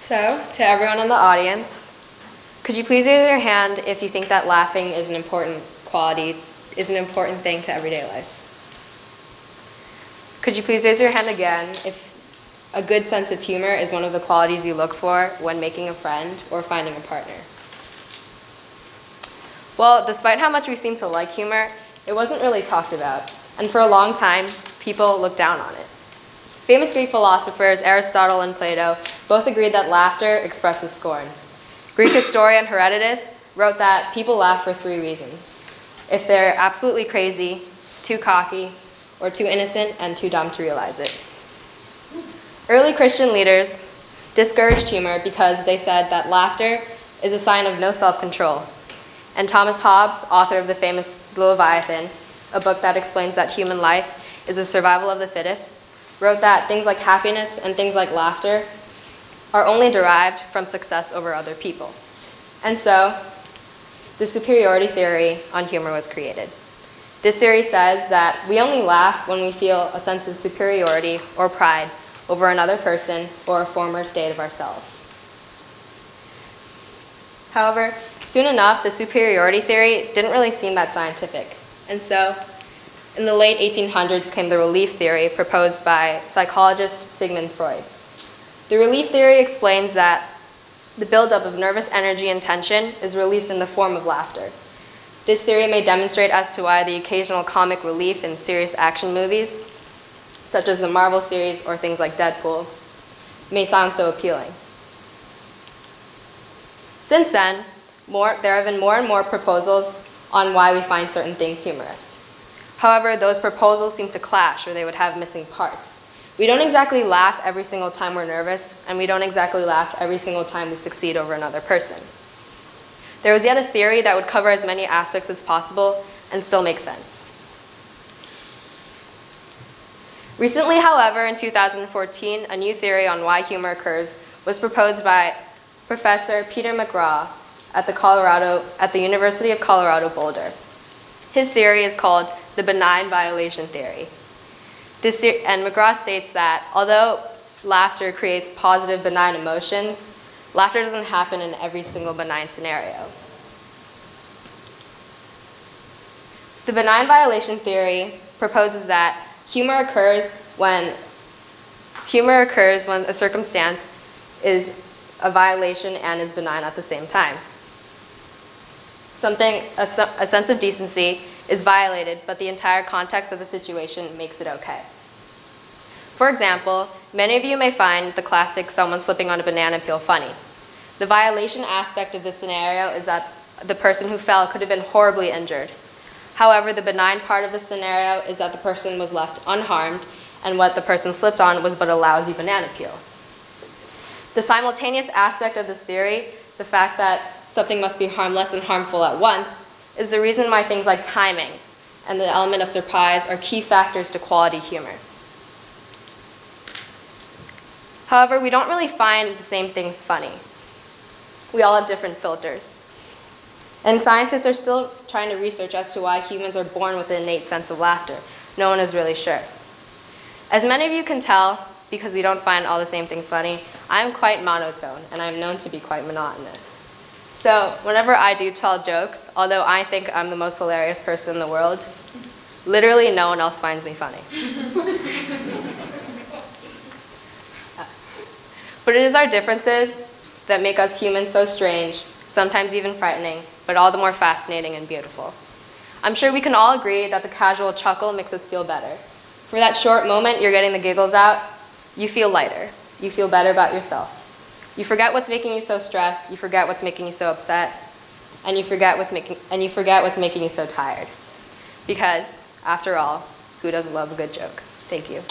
So, to everyone in the audience, could you please raise your hand if you think that laughing is an important quality, is an important thing to everyday life? Could you please raise your hand again if a good sense of humor is one of the qualities you look for when making a friend or finding a partner? Well, despite how much we seem to like humor, it wasn't really talked about, and for a long time, people looked down on it. Famous Greek philosophers Aristotle and Plato both agreed that laughter expresses scorn. Greek historian Herodotus wrote that people laugh for three reasons: if they're absolutely crazy, too cocky, or too innocent and too dumb to realize it. Early Christian leaders discouraged humor because they said that laughter is a sign of no self-control. And Thomas Hobbes, author of the famous Leviathan, a book that explains that human life is the survival of the fittest, wrote that things like happiness and things like laughter are only derived from success over other people. And so, the superiority theory on humor was created. This theory says that we only laugh when we feel a sense of superiority or pride over another person or a former state of ourselves. However, soon enough, the superiority theory didn't really seem that scientific. And so, in the late 1800s came the relief theory proposed by psychologist Sigmund Freud. The relief theory explains that the buildup of nervous energy and tension is released in the form of laughter. This theory may demonstrate as to why the occasional comic relief in serious action movies, such as the Marvel series or things like Deadpool, may sound so appealing. Since then, there have been more and more proposals on why we find certain things humorous. However, those proposals seem to clash, or they would have missing parts. We don't exactly laugh every single time we're nervous, and we don't exactly laugh every single time we succeed over another person. There was yet a theory that would cover as many aspects as possible and still make sense. Recently, however, in 2014, a new theory on why humor occurs was proposed by Professor Peter McGraw at the University of Colorado Boulder. His theory is called the benign violation theory. And McGraw states that although laughter creates positive benign emotions, laughter doesn't happen in every single benign scenario. The benign violation theory proposes that humor occurs when a circumstance is a violation and is benign at the same time. A sense of decency is violated, but the entire context of the situation makes it okay. For example, many of you may find the classic someone slipping on a banana peel funny. The violation aspect of this scenario is that the person who fell could have been horribly injured. However, the benign part of the scenario is that the person was left unharmed, and what the person slipped on was but a lousy banana peel. The simultaneous aspect of this theory, the fact that something must be harmless and harmful at once, is the reason why things like timing and the element of surprise are key factors to quality humor. However, we don't really find the same things funny. We all have different filters. And scientists are still trying to research as to why humans are born with an innate sense of laughter. No one is really sure. As many of you can tell, because we don't find all the same things funny, I'm quite monotone, and I'm known to be quite monotonous. So whenever I do tell jokes, although I think I'm the most hilarious person in the world, literally no one else finds me funny. But it is our differences that make us humans so strange, sometimes even frightening, but all the more fascinating and beautiful. I'm sure we can all agree that the casual chuckle makes us feel better. For that short moment you're getting the giggles out, you feel lighter. You feel better about yourself. You forget what's making you so stressed, you forget what's making you so upset, and you forget what's making you so tired. Because, after all, who doesn't love a good joke? Thank you.